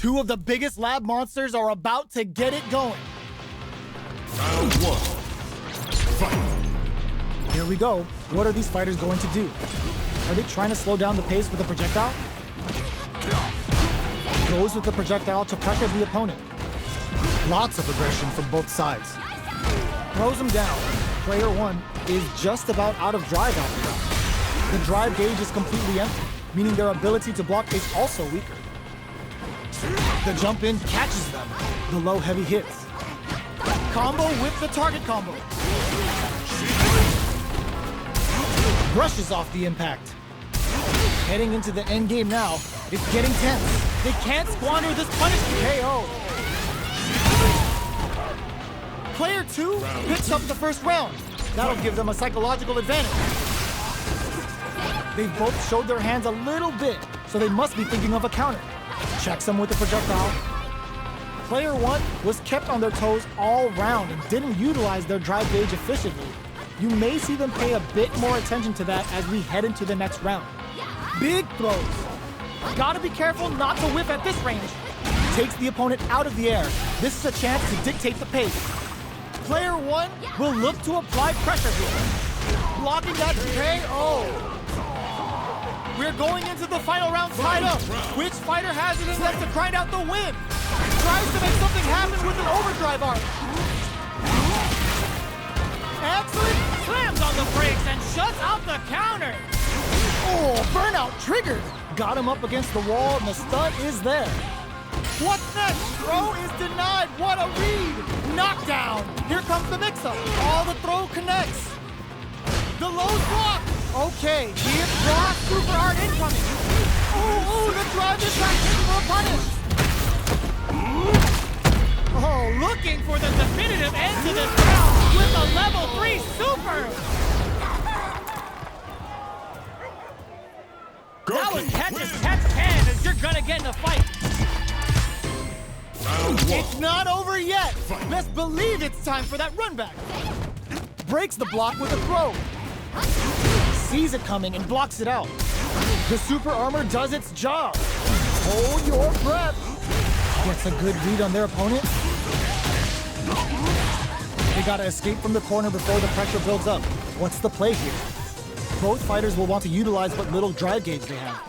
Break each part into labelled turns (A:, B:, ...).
A: Two of the biggest lab monsters are about to get it going.
B: Round one. Fight.
A: Here we go. What are these fighters going to do? Are they trying to slow down the pace with a projectile? Goes with the projectile to pressure the opponent. Lots of aggression from both sides. Throws him down. Player one is just about out of drive out there. The drive gauge is completely empty, meaning their ability to block is also weaker. The jump in catches them. The low heavy hits. Combo with the target combo. Brushes off the impact. Heading into the end game now. It's getting tense. They can't squander this punishment. KO. Player two picks up the first round. That'll give them a psychological advantage. They've both showed their hands a little bit, so they must be thinking of a counter. Checks them with the projectile. Player one was kept on their toes all round and didn't utilize their drive gauge efficiently. You may see them pay a bit more attention to that as we head into the next round. Big throws. Gotta be careful not to whip at this range. Takes the opponent out of the air. This is a chance to dictate the pace. Player one will look to apply pressure here. Blocking that KO. We're going into the final round tied up. Which fighter has it in them to grind out the win? Tries to make something happen with an overdrive arc. Excellent. Slams on the brakes and shuts out the counter. Oh, burnout triggered. Got him up against the wall and the stun is there. What's next? Throw is denied. What a read. Knockdown. Here comes the mix-up. All the throw connects. The low's blocked. Okay, here's block. Super hard incoming. Oh, the drive is back in for a punish. Oh, looking for the definitive end to this round with a level 3 super. That was catch as can as you're gonna get in a fight. It's not over yet. Let's believe it's time for that run back. Breaks the block with a throw. Sees it coming and blocks it out. The super armor does its job. Hold your breath. Gets a good read on their opponent. They gotta escape from the corner before the pressure builds up. What's the play here? Both fighters will want to utilize what little drive gauge they have.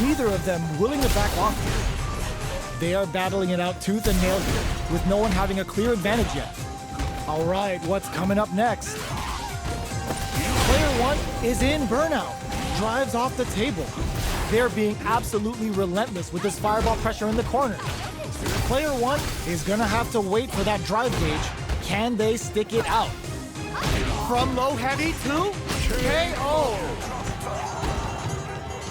A: Neither of them willing to back off here. They are battling it out tooth and nail here, with no one having a clear advantage yet. All right, what's coming up next? Player one is in burnout. Drives off the table. They're being absolutely relentless with this fireball pressure in the corner. Player one is gonna have to wait for that drive gauge. Can they stick it out? From low heavy to KO.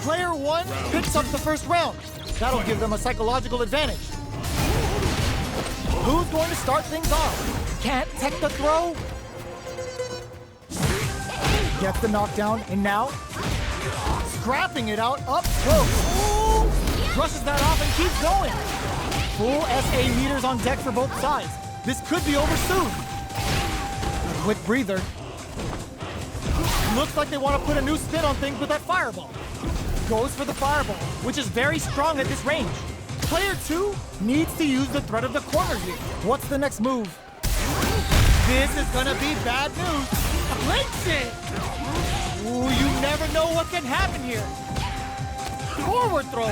A: Player one picks up the first round. That'll give them a psychological advantage. Who's going to start things off? Can't tech the throw. Gets the knockdown, and now scrapping it out up close. Ooh! Brushes that off and keeps going. Full SA meters on deck for both sides. This could be over soon. A quick breather. Looks like they want to put a new spin on things with that fireball. Goes for the fireball, which is very strong at this range. Player two needs to use the threat of the corner here. What's the next move? This is gonna be bad news. Links it! Ooh, you never know what can happen here. Forward throw,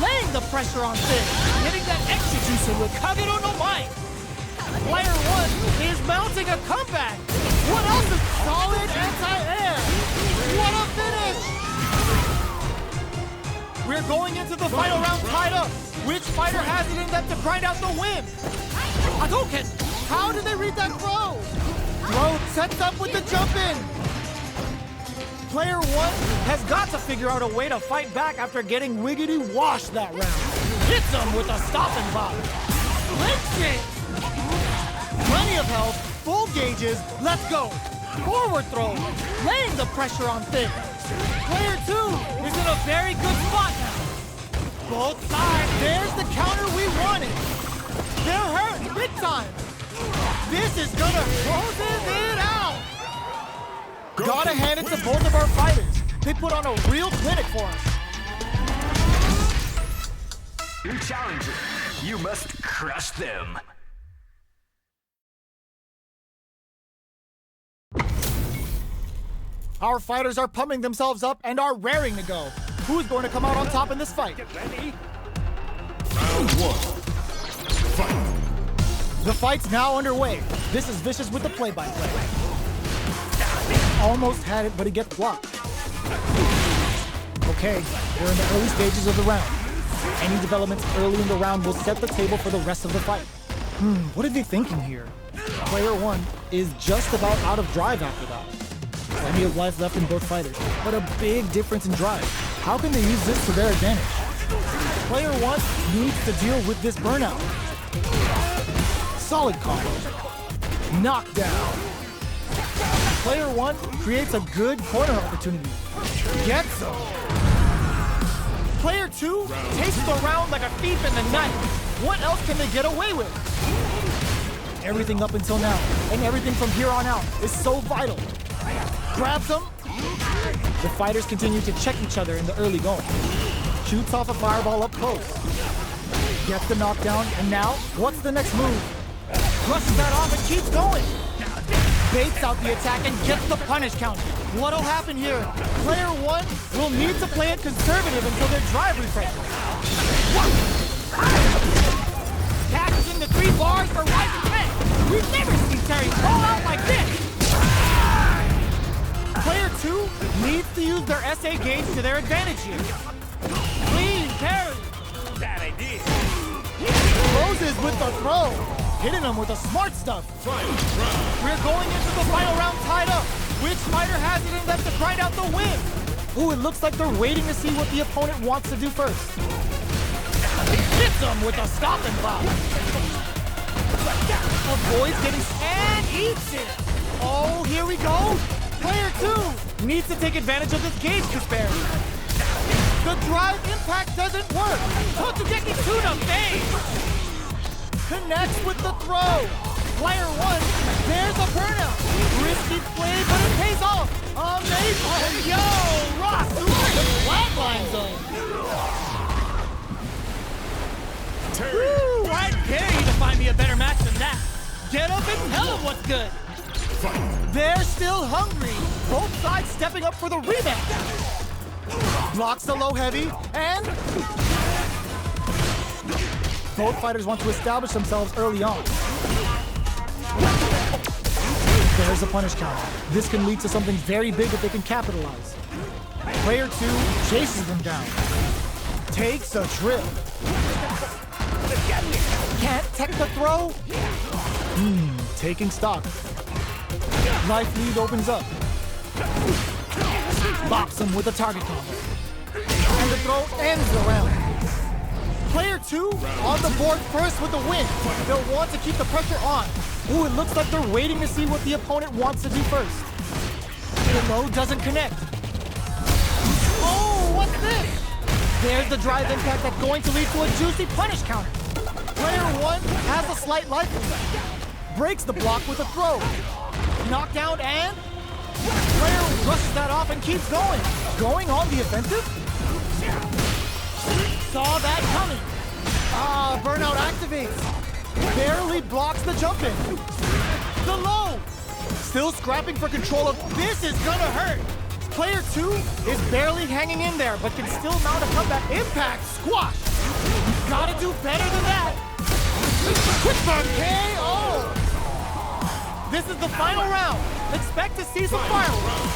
A: laying the pressure on things, hitting that execution with Hagie는 no Mai. Player one is mounting a comeback. What else is solid anti-air? What a finish! We're going into the final round tied up. Which fighter has it in them to grind out the win? Hadouken! How did they read that throw? Throw sets up with the jump in. Player one has got to figure out a way to fight back after getting wiggity washed that round. Hits him with a stopping block. Links it! Plenty of health, full gauges, let's go. Forward throw, laying the pressure on things. Player two is in a very good spot now. Both sides, there's the counter we wanted. They're hurt big time. This is gonna close it out. Gotta hand it to both of our fighters. They put on a real clinic for us.
B: New challenger You must crush them.
A: Our fighters are pumping themselves up and are raring to go. Who's going to come out on top in this fight?
B: Round 1. Fight.
A: The fight's now underway. This is Vicious with the play-by-play. Almost had it, but he gets blocked. Okay, we're in the early stages of the round. Any developments early in the round will set the table for the rest of the fight. What are they thinking here? Player 1 is just about out of drive after that. Plenty of life left in both fighters, but a big difference in drive. How can they use this to their advantage? Player 1 needs to deal with this burnout. Solid combo. Knockdown. Player 1 creates a good corner opportunity. Gets him. Player 2 tastes the round like a thief in the night. What else can they get away with? Everything up until now, and everything from here on out, is so vital. Grabs him. The fighters continue to check each other in the early going. Shoots off a fireball up close. Gets the knockdown, and now, what's the next move? Brushes that off and keeps going. Baits out the attack and gets the punish counter. What'll happen here? Player 1 will need to play it conservative until their drive refreshes. Passes into 3 bars for rising 10. We've never seen Terry fall out like this. Player 2 needs to use their SA gauge to their advantage here. Clean parry.
B: That I did.
A: Closes with the throw. Hitting him with the smart stuff. We're going into the final round tied up. Which fighter has it in them to grind out the win? Ooh, it looks like they're waiting to see what the opponent wants to do first. Hits him with a stop and block. Avoids getting and eats it. Oh, here we go. Player 2 needs to take advantage of this gauge disparity. The drive impact doesn't work. Totsugeki to the face. Connects with the throw. Player 1, there's a burnout. Risky play, but it pays off. Amazing. Yo, Ross, who are the flatline zone? Woo, I dare you to find me a better match than that. Get up and tell them what's good. They're still hungry. Both sides stepping up for the rebound. Blocks the low heavy, and both fighters want to establish themselves early on. There's a punish counter. This can lead to something very big if they can capitalize. Player 2 chases them down. Takes a trip. Can't tech the throw? Taking stock. Life lead opens up. Bops him with a target combo. And the throw ends the round. Player 2 on the board first with the win. They'll want to keep the pressure on. Ooh, it looks like they're waiting to see what the opponent wants to do first. The low doesn't connect. Oh, what's this? There's the drive impact that's going to lead to a juicy punish counter. Player 1 has a slight life lead. Breaks the block with a throw. Knockdown and player rushes that off and keeps going. Going on the offensive? Saw that coming. Burnout activates. Barely blocks the jump in. The low. Still scrapping for control of this is gonna hurt. Player 2 is barely hanging in there, but can still mount a comeback. Impact squash. Gotta do better than that. Quick burn KO. This is the final round. Expect to see some fireworks.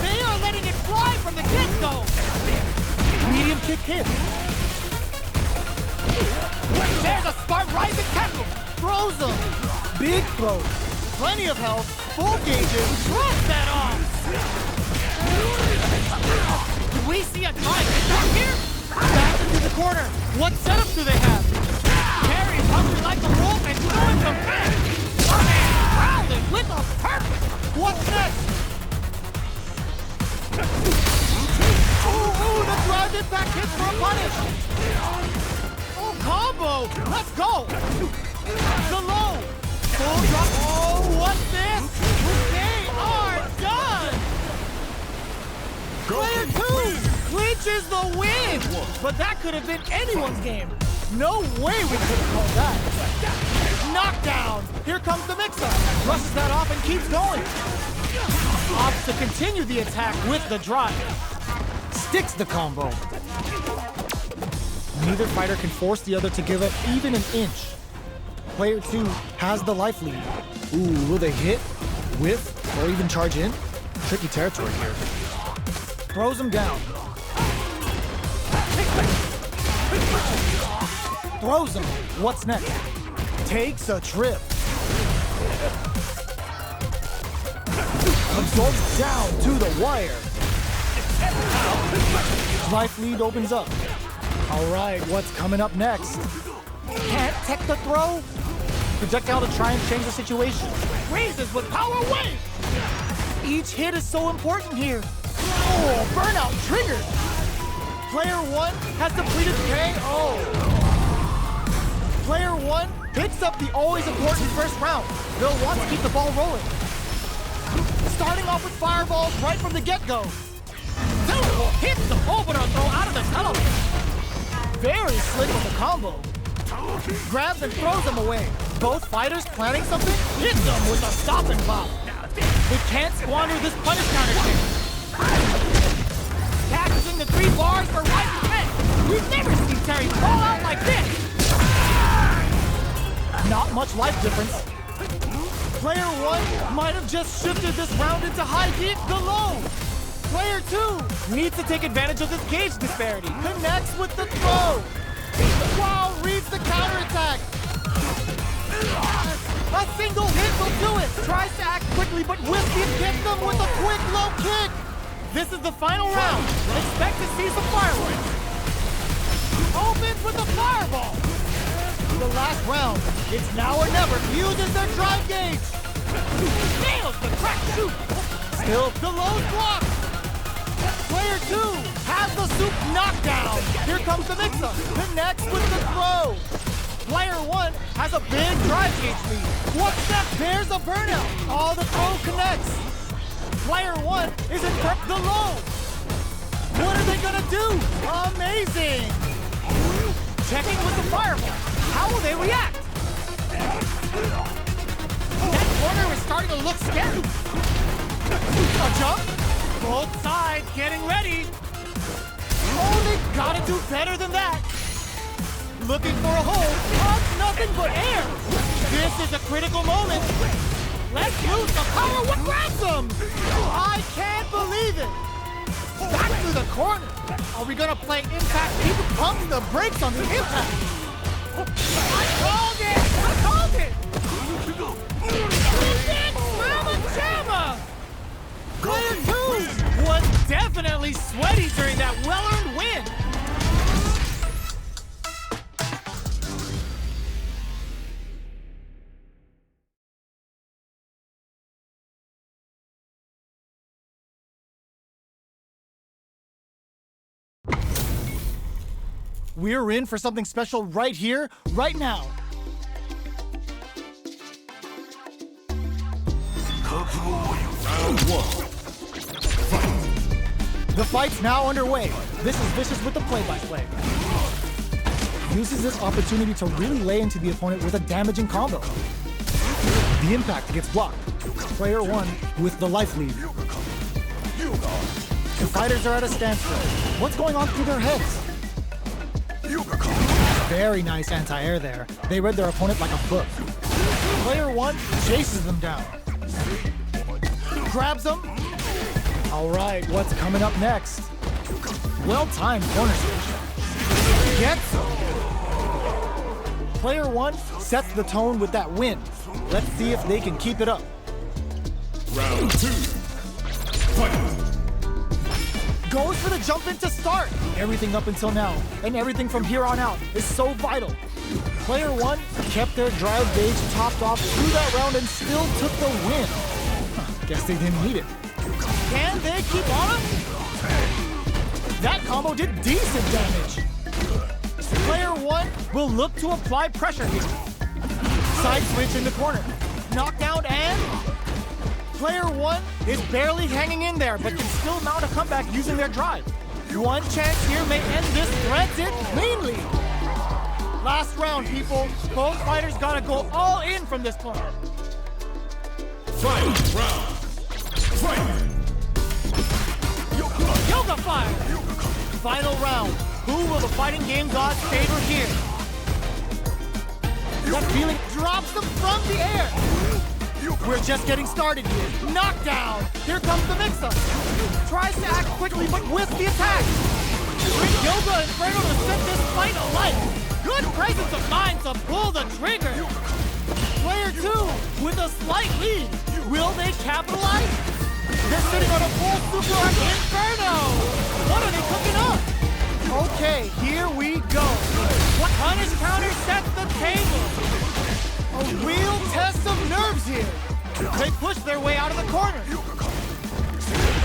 A: They are letting it fly from the get-go. Medium kick hit. There's a smart rising tackle. Throws him. Big throw. Plenty of health. Full gauges. Drops that off. Do we see a time back here? Back into the corner. What setup do they have? Carries hungry like a wolf and throwing the back. Crowded with a purpose. What's next? Ooh, the drive impact hits for a punish. Oh, combo. Let's go. The low. Full drop. Oh, what's this? They are done. Player 2 clinches the win. game, but that could have been anyone's game. No way we could have called that. Knockdown. Here comes the mix-up. Brushes that off and keeps going. Opts to continue the attack with the drive. Sticks the combo. Neither fighter can force the other to give up even an inch. Player 2 has the life lead. Ooh, will they hit, whiff, or even charge in? Tricky territory here. Throws him down. Throws him. What's next? Takes a trip. Absorbs down to the wire. Life lead opens up. All right, what's coming up next? Can't tech the throw? Projectile to try and change the situation. Raises with power wave! Each hit is so important here. Oh, burnout triggered! Player 1 has depleted KO. Player 1 picks up the always important first round. They'll want to keep the ball rolling. Starting off with fireballs right from the get-go. Terrible hits the overthrow throw out of the television. Very slick with the combo. Grabs and throws them away. Both fighters planning something, hit them with a stop and pop. They can't squander this punish counter kick. Packaging the 3 bars for right and left. We've never seen Terry fall out like this. Not much life difference. Player 1 might have just shifted this round into high heat below. Player 2 needs to take advantage of this cage disparity. Connects with the throw. Wow, reads the counterattack. A single hit will do it. Tries to act quickly, but Whiskey gets them with a quick low kick. This is the final round. Expect to see some fireworks. Opens with a fireball. The last round. It's now or never. Uses their drive gauge. Nails the crack shoot. Still below block. Player 2 has the soup knockdown. Here comes the mix-up. Connects with the throw. Player 1 has a big drive gauge lead. What's that? There's a burnout. All the throw connects. Player 1 is in prep the low. What are they gonna do? Amazing. Checking with the fireball. How will they react? That corner is starting to look scary. A jump. Both sides getting ready. Oh, they gotta do better than that. Looking for a hole. Nothing but air. This is a critical moment. Let's use the power. What grabs him? I can't believe it. Back to the corner. Are we gonna play impact? He pumps the brakes on the impact. I called it. I called it. Mama Jamma. Player 2 was definitely sweaty during that well-earned win. We're in for something special right here, right now. The fight's now underway. This is Vicious with the play-by-play. Uses this opportunity to really lay into the opponent with a damaging combo. The impact gets blocked. Player 1 with the life lead. The fighters are at a standstill. What's going on through their heads? Very nice anti-air there. They read their opponent like a book. Player 1 chases them down. Grabs them. All right, what's coming up next? Well-timed corner switch. Gets him. Player 1 sets the tone with that win. Let's see if they can keep it up.
B: Round 2. Fight.
A: Goes for the jump in to start. Everything up until now, and everything from here on out, is so vital. Player 1 kept their drive gauge topped off through that round and still took the win. Guess they didn't need it. Can they keep on? That combo did decent damage. Player 1 will look to apply pressure here. Side switch in the corner. Knockdown and... Player 1 is barely hanging in there, but can still mount a comeback using their drive. One chance here may end this threat cleanly. Last round, people. Both fighters gotta go all in from this point.
B: Final round. Fight!
A: Yoga fire! Final round. Who will the fighting game gods favor here? That feeling drops them from the air. We're just getting started here. Knockdown! Here comes the mix-up. Tries to act quickly, but whiffs the attack. Bring Yoga Inferno to set this fight alight. Good presence of mind to pull the trigger. Player 2 with a slight lead. Will they capitalize? They're sitting on a full super Inferno. What are they cooking up? Okay, here we go. Punish counter sets the table. A real test of nerves here. They push their way out of the corner.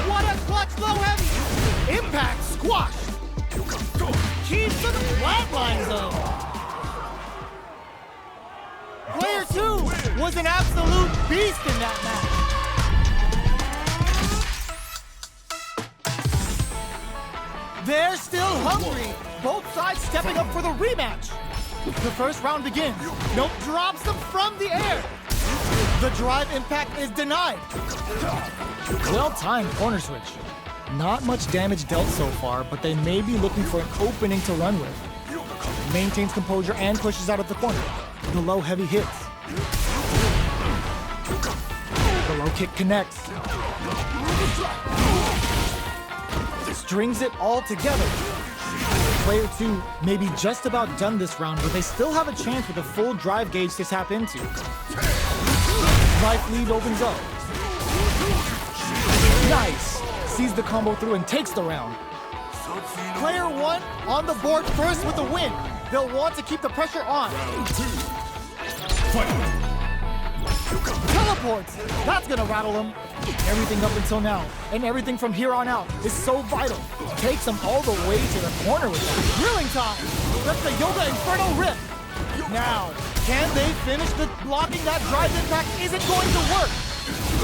A: What a clutch low heavy. Impact squash. Keeps to the flatline zone. Player 2 was an absolute beast in that match. They're still hungry. Both sides stepping up for the rematch. The first round begins. Nope drops them from the air. The drive impact is denied. Well-timed corner switch. Not much damage dealt so far, but they may be looking for an opening to run with. Maintains composure and pushes out of the corner. The low heavy hits. The low kick connects. Strings it all together. Player 2 may be just about done this round, but they still have a chance with a full drive gauge to tap into. Life lead opens up. Nice! Sees the combo through and takes the round. Player 1 on the board first with the win. They'll want to keep the pressure on.
B: Round 2. Fight!
A: Teleports! That's gonna rattle them. Everything up until now, and everything from here on out, is so vital. Takes them all the way to the corner with that. Drilling time! That's the Yoga Inferno rip! Now, can they finish the blocking that drive impact isn't going to work?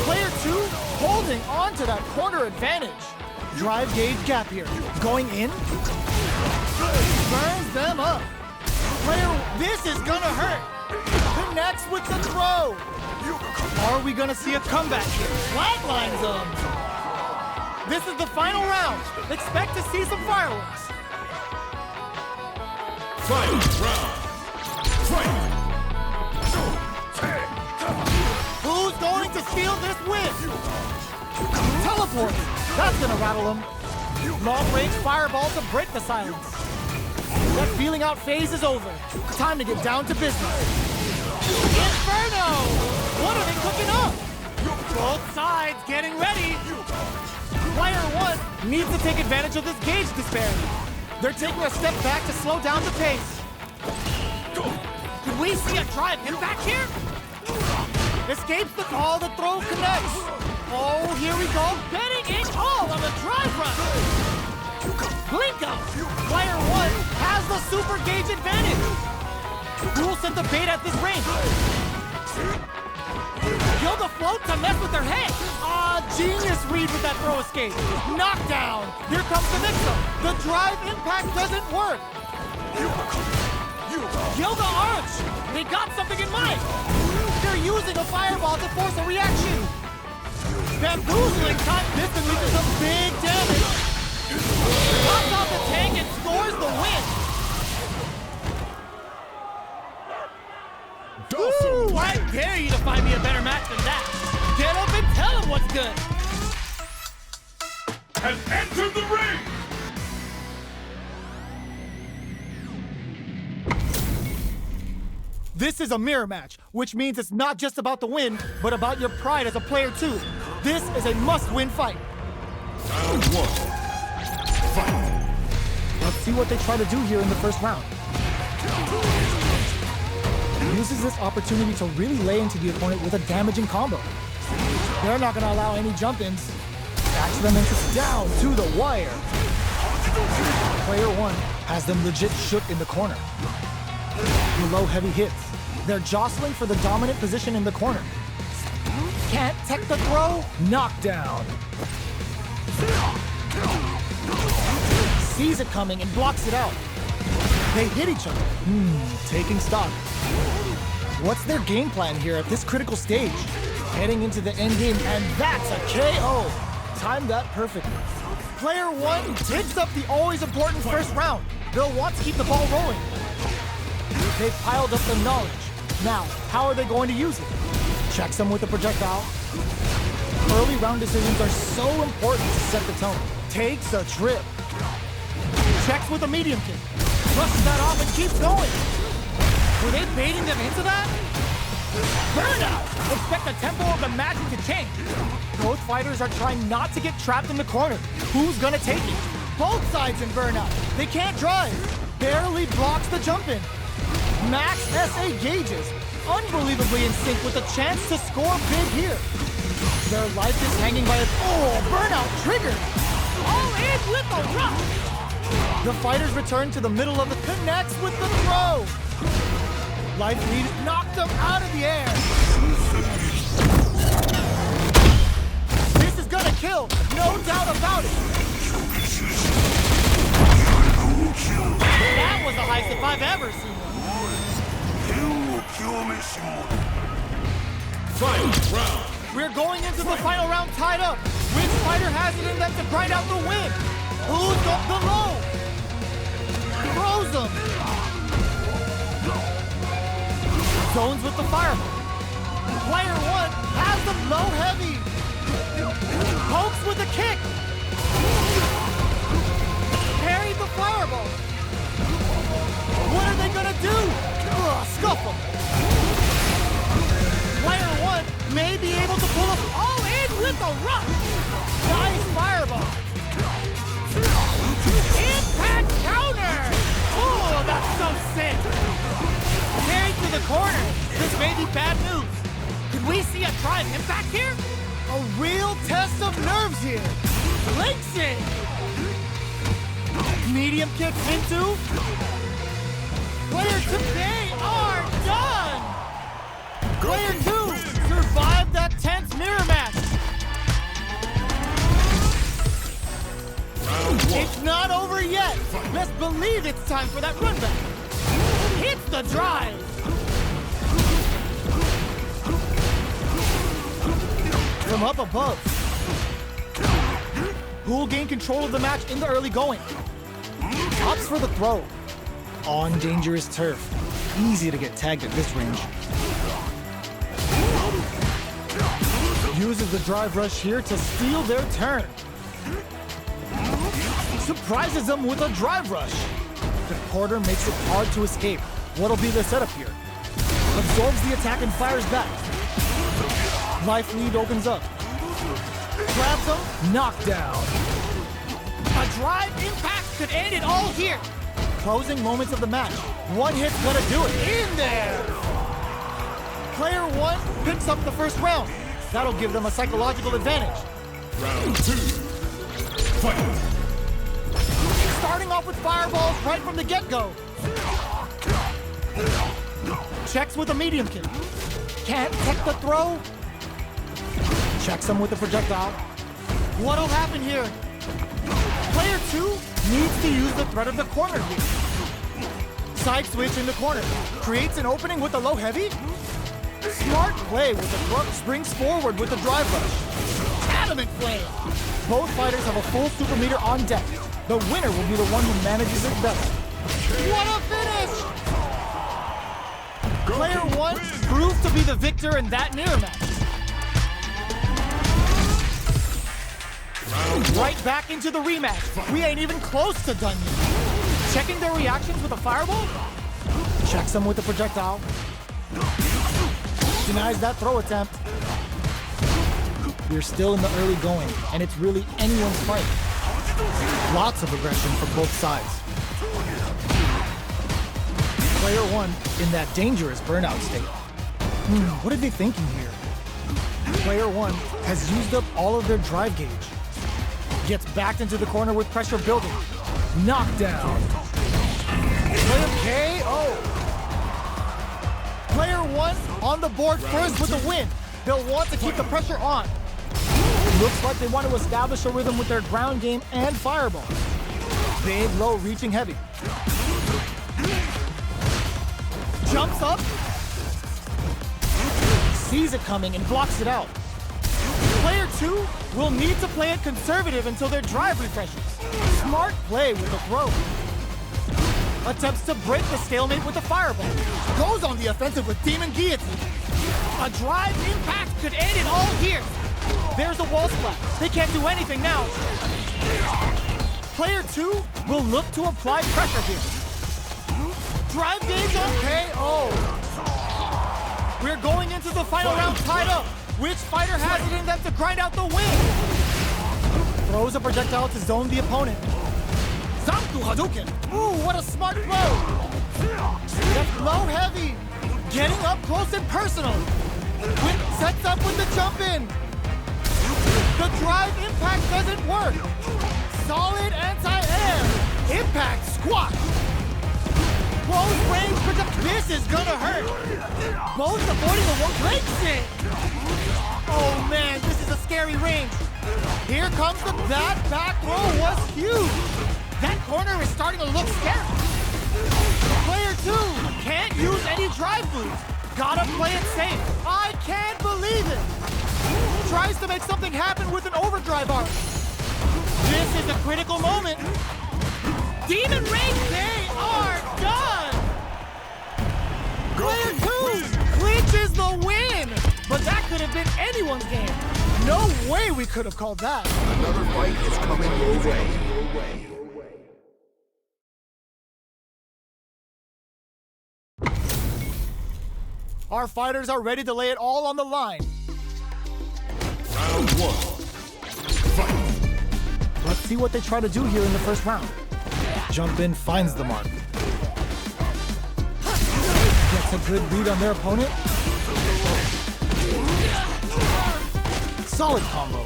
A: Player 2 holding on to that corner advantage. Drive gauge gap here. Going in? Burns them up. Player, this is gonna hurt. Connects with the throw. Are we gonna see a comeback here? Flatlines them. This is the final round. Expect to see some fireworks.
B: Final round. Fight!
A: Who's going to steal this win? Teleport. That's gonna rattle them. Long-range fireball to break the silence. That feeling out phase is over. Time to get down to business. Inferno! What are they cooking up? Both sides getting ready. Player 1 needs to take advantage of this gauge disparity. They're taking a step back to slow down the pace. Could we see a drive impact here? Escapes the call, the throw connects. Oh, here we go, betting it all on the drive run. Blink out. Player 1 has the super gauge advantage. Who will set the bait at this range? Yoga float to mess with their head. Genius read with that throw escape. Knockdown. Here comes the mix-up. The drive impact doesn't work. Yoga arch. They got something in mind. They're using a fireball to force a reaction. Bamboozling time. This unleashes some big damage. Pops out the tank and scores the win. Ooh, I dare you to find me a better match than that. Get up and tell him what's good.
B: Has entered the ring!
A: This is a mirror match, which means it's not just about the win, but about your pride as a player too. This is a must-win fight.
B: Round 1. Fight!
A: Let's see what they try to do here in the first round. Uses this opportunity to really lay into the opponent with a damaging combo. They're not going to allow any jump-ins. Backs them into down to the wire. Player 1 has them legit shook in the corner. The low heavy hits. They're jostling for the dominant position in the corner. Can't tech the throw. Knockdown. sees it coming and blocks it out. They hit each other. Taking stock. What's their game plan here at this critical stage? Heading into the end game, and that's a KO. Timed that perfectly. Player 1 takes up the always important first round. They'll want to keep the ball rolling. They've piled up the knowledge. Now, how are they going to use it? Checks them with a projectile. Early round decisions are so important to set the tone. Takes a trip. Checks with a medium kick. Brushes that off and keeps going. Were they baiting them into that? Burnout! Expect the tempo of the match to change. Both fighters are trying not to get trapped in the corner. Who's gonna take it? Both sides in burnout. They can't drive. Barely blocks the jump in. Max SA gauges. Unbelievably in sync with a chance to score big here. Their life is hanging by a... Oh, burnout triggered. All in with a rush. The fighters return to the middle of the connects with the throw. Life lead knocked them out of the air. This is gonna kill, no doubt about it. That was the highest if I've ever seen it.
B: Final round.
A: We're going into the final round tied up. Which fighter has it in them to grind out the win? Who's got the low? Throws them. Zones with the fireball. Player 1 has the low heavy. Pokes with the kick. Parried the fireball. What are they gonna do? Scuffle. Player 1 may be able to pull us all in with a rush. Nice fireball. Impact counter. Oh, that's so sick. Carried to the corner. This may be bad news. Could we see a drive impact here? A real test of nerves here. Links it. Medium kicks into. Player 2, they are done. Player 2 survived that tense mirror match. It's not over yet. Best believe it's time for that run back. Hits the drive. From up above. Who'll gain control of the match in the early going? Opts for the throw. On dangerous turf. Easy to get tagged at this range. Uses the drive rush here to steal their turn. Surprises them with a drive rush. The quarter makes it hard to escape. What'll be the setup here? Absorbs the attack and fires back. Life lead opens up. Grabs him, knockdown. A drive impact could end it all here. Closing moments of the match. One hit's gonna do it. In there! Player 1 picks up the first round. That'll give them a psychological advantage.
B: Round 2. Fight.
A: Starting off with fireballs right from the get-go. Checks with a medium kick. Can't tech the throw. Checks him with a projectile. What'll happen here? Player 2 needs to use the threat of the corner here. Side switch in the corner. Creates an opening with a low heavy. Smart play with the throw. Springs forward with the drive rush. Adamant play. Both fighters have a full super meter on deck. The winner will be the one who manages it best. What a finish! Player 1 proved to be the victor in that mirror match. Right back into the rematch. We ain't even close to done yet. Checking their reactions with a fireball. Checks them with a projectile. Denies that throw attempt. We're still in the early going, and it's really anyone's fight. Lots of aggression from both sides. Player 1 in that dangerous burnout state. What are they thinking here? Player 1 has used up all of their drive gauge. Gets backed into the corner with pressure building. Knockdown. Player KO. Player 1 on the board first with the win. They'll want to keep the pressure on. Looks like they want to establish a rhythm with their ground game and fireballs. Big, low, reaching heavy. Jumps up. Sees it coming and blocks it out. Player 2 will need to play it conservative until their drive refreshes. Smart play with the throw. Attempts to break the stalemate with the fireball. Goes on the offensive with demon guillotine. A drive impact could end it all here. There's a wall splat. They can't do anything now. Player 2 will look to apply pressure here. Drive gauge on KO. We're going into the final round tied up. Which fighter has it in them to grind out the win? Throws a projectile to zone the opponent. Zamku Hadouken. Ooh, what a smart throw. That's low heavy. Getting up close and personal. Sets up with the jump in. The drive impact doesn't work. Solid anti-air. Impact squat. Close range project. This is gonna hurt. Both avoiding the one breaks it. Oh man, this is a scary range. Here comes the back row was huge. That corner is starting to look scary. Player 2 can't use any drive moves. Gotta play it safe. I can't believe it. Tries to make something happen with an overdrive arc. This is a critical moment. Demon Rage, they are done! Player 2 clinches the win! But that could have been anyone's game. No way we could have called that.
C: Another fight is coming your way.
A: Our fighters are ready to lay it all on the line.
B: Round 1. Fight.
A: Let's see what they try to do here in the first round. Jump in, finds the mark. Gets a good read on their opponent. Solid combo.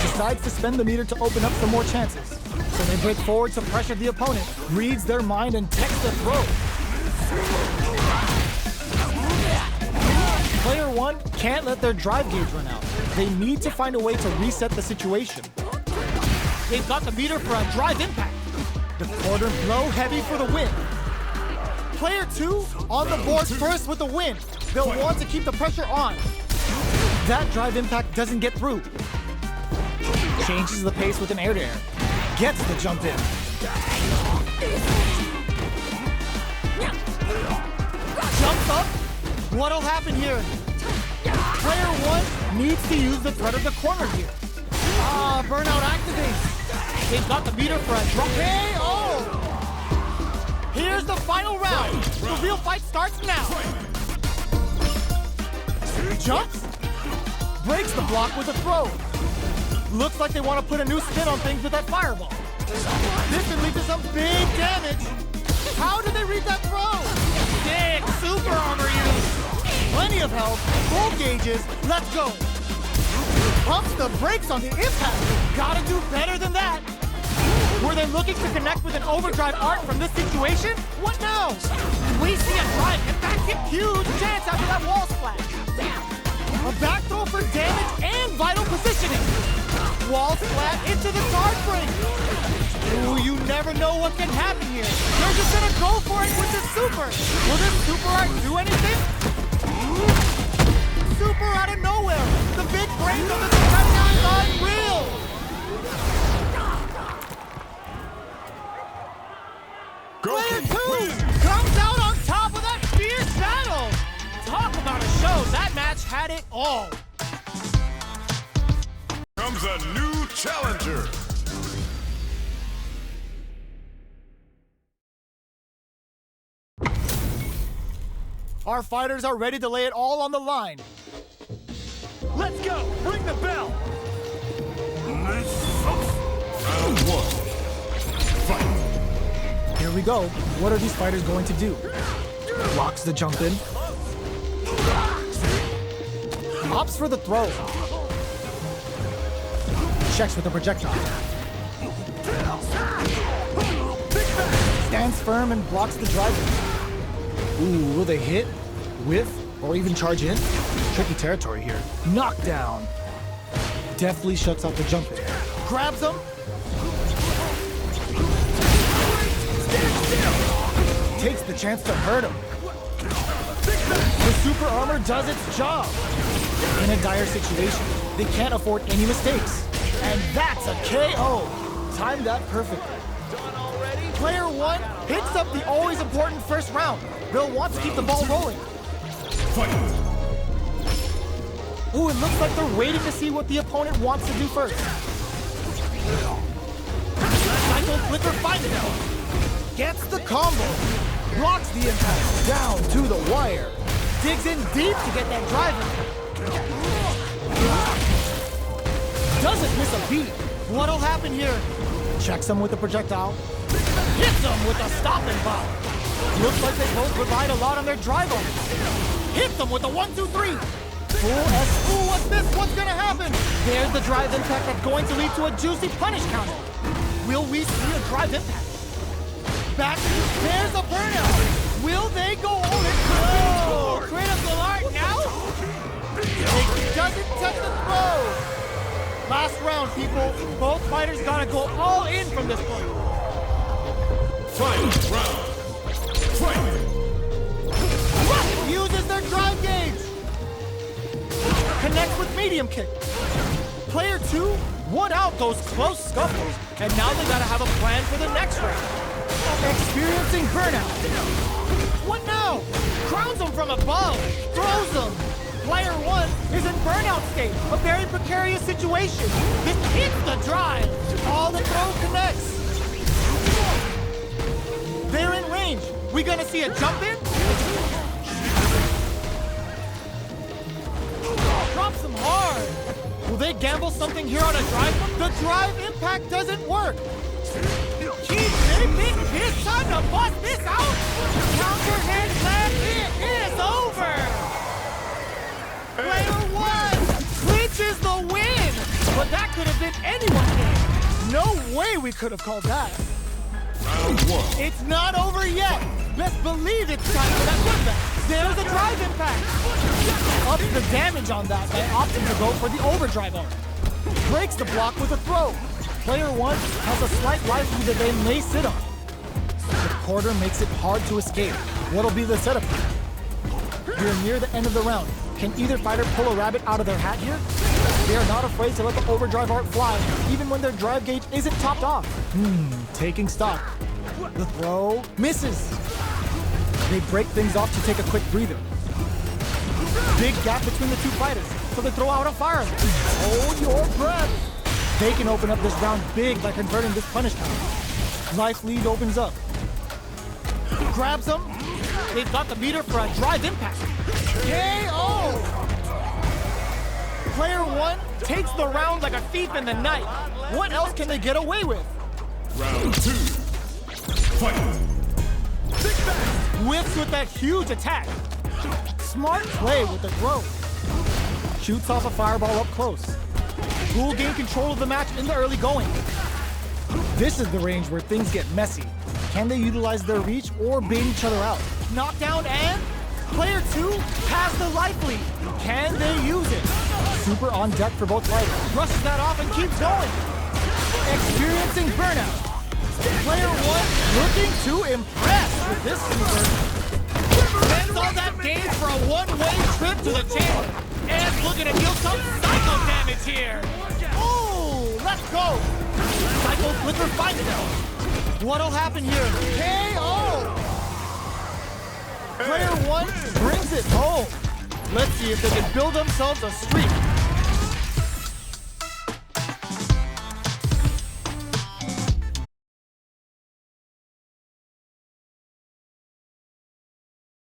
A: Decides to spend the meter to open up some more chances. So they break forward to pressure the opponent. Reads their mind and takes the throw. Player 1 can't let their drive gauge run out. They need to find a way to reset the situation. They've got the meter for a drive impact. The quarter blow heavy for the win. Player 2 on the board first with the win. They'll want to keep the pressure on. That drive impact doesn't get through. Changes the pace with an air-to-air. Gets the jump in. Jumps up. What'll happen here? Player 1 needs to use the threat of the corner here. Burnout activates. They've got the meter for a drop. KO! Here's the final round. The real fight starts now. Jumps. Breaks the block with a throw. Looks like they want to put a new spin on things with that fireball. This can lead to some big damage. How did they read that throw? Big super armor use. Plenty of health, full gauges, let's go. Pumps the brakes on the impact. Gotta do better than that. Were they looking to connect with an overdrive arc from this situation? What now? We see a drive impact hit. Huge chance after that wall splash. A back throw for damage and vital positioning. Wall splat into the guard frame. Ooh, you never know what can happen here. They're just gonna go for it with the super. Will this super art do anything? Super out of nowhere. The big brains of the defender is unreal. Player 2 comes out on top of that fierce battle. Talk about a show. That match had it all.
B: Comes a new challenger.
A: Our fighters are ready to lay it all on the line. Let's go! Ring the bell!
B: Round 1. Fight.
A: Here we go. What are these fighters going to do? Blocks the jump in. Opts for the throw. Checks with the projectile. Stands firm and blocks the driver. Ooh, will they hit, whiff, or even charge in? Tricky territory here. Knockdown. Deftly shuts out the jump in. Grabs him. Takes the chance to hurt him. The super armor does its job. In a dire situation, they can't afford any mistakes. And that's a KO. Timed that perfectly. Player 1 hits up the always important first round. They'll want to keep the ball rolling. Ooh, it looks like they're waiting to see what the opponent wants to do first. Cycle Flicker finds it. Gets the combo. Blocks the impact. Down to the wire. Digs in deep to get that drive in. Doesn't miss a beat. What'll happen here? Checks him with a projectile. Hits him with a stopping bomb. Looks like they both relied a lot on their drive on. Hits them with a 1-2-3. Full S. Ooh, what's this? What's gonna happen? There's the drive impact that's going to lead to a juicy punish counter. Will we see a drive impact? Back. There's a burnout. Will they go all in? Oh, critical art now? It doesn't touch the throw. Last round, people. Both fighters gotta go all in from this point.
B: Final round. Fight!
A: Uses their drive gauge. Connects with medium kick. Player 2 won out those close scuffles, and now they gotta have a plan for the next round. Experiencing burnout. What now? Crowns him from above. Throws him. Player 1 is in burnout state, a very precarious situation. This hits the drive. All the throw connects. They're in range. We gonna see a jump in? Drops him hard. Will they gamble something here on a drive? The drive impact doesn't work. It's time to bust this out. Counter hit slam. It is over. Player 1 clinches the win. But that could have been anyone's game. No way we could have called that.
B: Round 1.
A: It's not over yet. Best believe it's time for that putback. There's a drive impact. Ups the damage on that by opting to go for the overdrive arm. Breaks the block with a throw. Player 1 has a slight life lead that they may sit on. The quarter makes it hard to escape. What'll be the setup here? We're near the end of the round. Can either fighter pull a rabbit out of their hat here? They are not afraid to let the overdrive art fly, even when their drive gauge isn't topped off. Taking stock. The throw misses. They break things off to take a quick breather. Big gap between the two fighters, so they throw out a fireman. Hold your breath. They can open up this round big by converting this punish counter. Life lead opens up. Grabs them. They've got the meter for a drive impact. KO! Player 1 takes the round like a thief in the night. What else can they get away with?
B: Round 2. Fight!
A: Whiffs with that huge attack. Smart play with the throw. Shoots off a fireball up close. Will gain control of the match in the early going. This is the range where things get messy. Can they utilize their reach or bait each other out? Knockdown and player 2 has the life lead. Can they use it? Super on deck for both fighters. Brushes that off and keeps going. Experiencing burnout. Player 1 looking to impress with this super. Spends all that game for a one-way trip to the chamber. And looking to deal some psycho damage here. Ooh, let's go. Psycho Flicker finds it. What'll happen here? KO! Player 1 brings it home. Let's see if they can build themselves a streak.